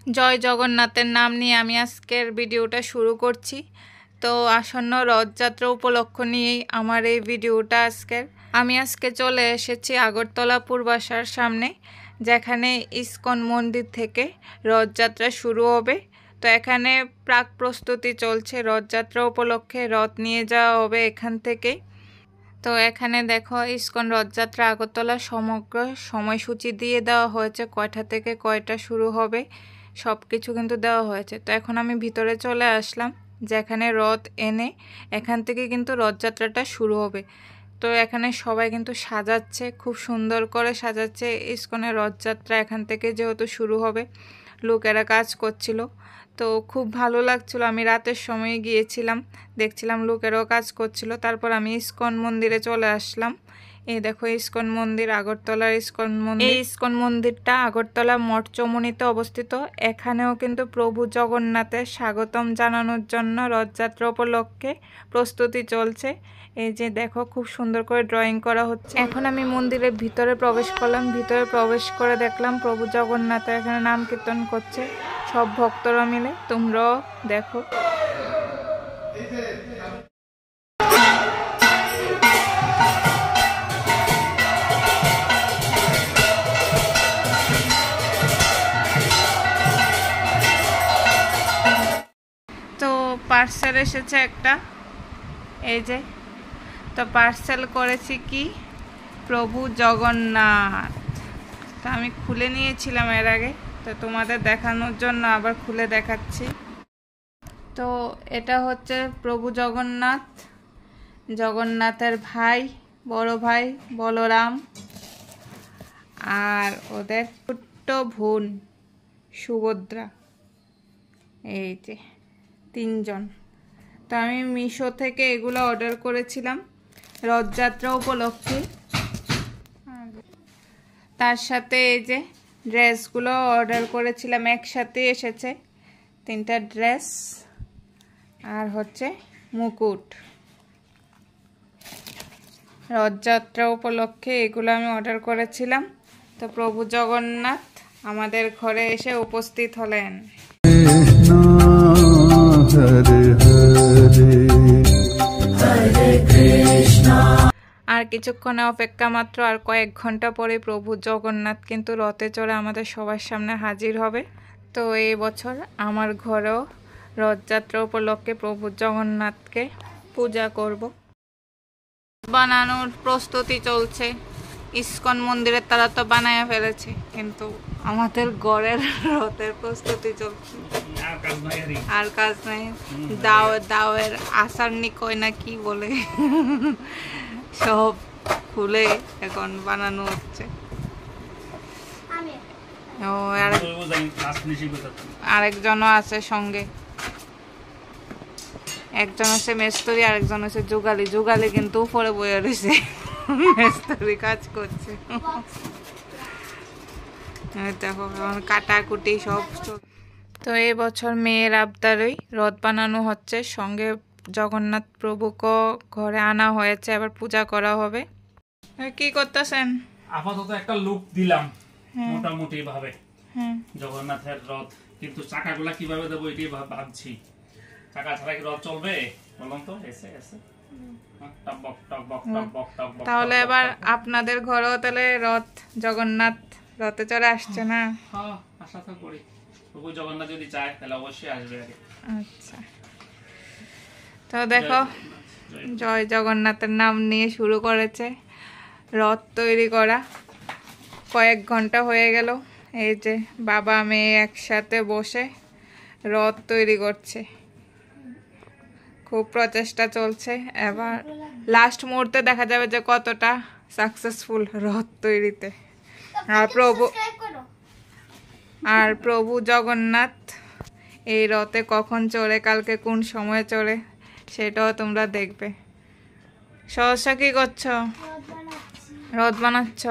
জয় জগন্নাথের নাম নিয়ে আমি আজকের ভিডিওটা শুরু করছি। তো আসন্ন রথযাত্রা উপলক্ষ নিয়েই আমার এই ভিডিওটা আজকের। আমি আজকে চলে এসেছি আগরতলা পূর্বাশার সামনে, যেখানে ইসকন মন্দির থেকে রথযাত্রা শুরু হবে। তো এখানে প্রাক প্রস্তুতি চলছে, রথযাত্রা উপলক্ষে রথ নিয়ে যাওয়া হবে এখান থেকে। তো এখানে দেখো ইসকন রথযাত্রা আগরতলা সমগ্র সময়সূচি দিয়ে দেওয়া হয়েছে, কয়টা থেকে কয়টা শুরু হবে সব কিছু কিন্তু দেওয়া হয়েছে। তো এখন আমি ভিতরে চলে আসলাম, যেখানে রথ এনে এখান থেকে কিন্তু রথযাত্রাটা শুরু হবে। তো এখানে সবাই কিন্তু সাজাচ্ছে, খুব সুন্দর করে সাজাচ্ছে ইসকনের রথযাত্রা। এখান থেকে যেহেতু শুরু হবে, লোকেরা কাজ করছিল, তো খুব ভালো লাগছিল। আমি রাতের সময় গিয়েছিলাম, দেখছিলাম লোকেরাও কাজ করছিল। তারপর আমি ইসকন মন্দিরে চলে আসলাম। এই দেখো ইসকন মন্দির, আগরতলার ইসকন মন্দির। এই ইসকন মন্দিরটা আগরতলা মঠচমনিতে অবস্থিত। এখানেও কিন্তু প্রভু জগন্নাথের স্বাগতম জানানোর জন্য রথযাত্রা উপলক্ষে প্রস্তুতি চলছে। এই যে দেখো খুব সুন্দর করে ড্রয়িং করা হচ্ছে। এখন আমি মন্দিরের ভিতরে প্রবেশ করলাম। ভিতরে প্রবেশ করে দেখলাম প্রভু জগন্নাথের এখানে নাম কীর্তন করছে সব ভক্তরা মিলে, তোমরাও দেখো। তো পার্সেল এসেছে একটা, এই যে। তো পার্সেল করেছি কি, প্রভু জগন্নাথ। তো আমি খুলে নিয়েছিলাম এর আগে, তো তোমাদের দেখানোর জন্য আবার খুলে দেখাচ্ছি। তো এটা হচ্ছে প্রভু জগন্নাথ, জগন্নাথের ভাই, বড় ভাই বলরাম, আর ওদের ছোট্ট বোন সুভদ্রা, এই যে তিনজন। তো আমি মিশো থেকে এগুলো অর্ডার করেছিলাম রথযাত্রা উপলক্ষে। তার সাথে এই যে ড্রেসগুলো অর্ডার করেছিলাম, একসাথে এসেছে 3টা ড্রেস আর হচ্ছে মুকুট। রথযাত্রা উপলক্ষে এগুলো আমি অর্ডার করেছিলাম। তো প্রভু জগন্নাথ আমাদের ঘরে এসে উপস্থিত হলেন। আর কিছুক্ষণে অপেক্ষা মাত্র, আর কয়েক ঘন্টা পরে প্রভু জগন্নাথ কিন্তু রথে চড়ে আমাদের সবার সামনে হাজির হবে। তো এই বছর আমার ঘরেও রথযাত্রা উপলক্ষে প্রভু জগন্নাথকে পূজা করব। বানানোর প্রস্তুতি চলছে। ইসকন মন্দিরের তারা তো বানায়া ফেলেছে, কিন্তু আমাদের ঘরের রথের প্রস্তুতি চলছে। আর কাজ নাই। দাওয়ের আসার নিকয় না কি বলে, সব খুলে এখন বানানো হচ্ছে। আরেকজনও আছে সঙ্গে, একজন হচ্ছে মেস্তরি, আরেকজন হচ্ছে যুগালি। যুগালি কিন্তু উপরে বয়ে রয়েছে, মেস্তরি কাজ করছে। দেখো কাটাকুটি সব। তো এই বছর মেয়ের আবদারই রথ বানানো হচ্ছে, সঙ্গে জগন্নাথ প্রভুকে ঘরে আনা হয়েছে, আবার পূজা করা হবে। কি করতেছেন? আপাতত একটা লুক দিলাম মোটামুটি ভাবে জগন্নাথের রথ, কিন্তু চাকাগুলা কিভাবে দেবো এটাই ভাবছি। চাকা ছাড়া কি রথ চলবে বলুন তো? এসে এসে তাহলে এবার আপনাদের ঘরেও তাহলে রথ, জগন্নাথ রথে চড়ে আসছে না? হ্যাঁ, আশা তো করি প্রভু জগন্নাথ যদি চায় তাহলে অবশ্যই আসবে আগে। আচ্ছা, তো দেখো জয় জগন্নাথের নাম নিয়ে শুরু করেছে রথ তৈরি করা। কয়েক ঘন্টা হয়ে গেল, এই যে বাবা মেয়ে একসাথে বসে রথ তৈরি করছে। খুব প্রচেষ্টা চলছে। এবার লাস্ট মুহূর্তে দেখা যাবে যে কতটা সাকসেসফুল রথ তৈরিতে। আর প্রভু জগন্নাথ এই রথে কখন চড়ে, কালকে কোন সময়ে চড়ে, সেটাও তোমরা দেখবে। সহসা কি করছো? রথ বানাচ্ছ?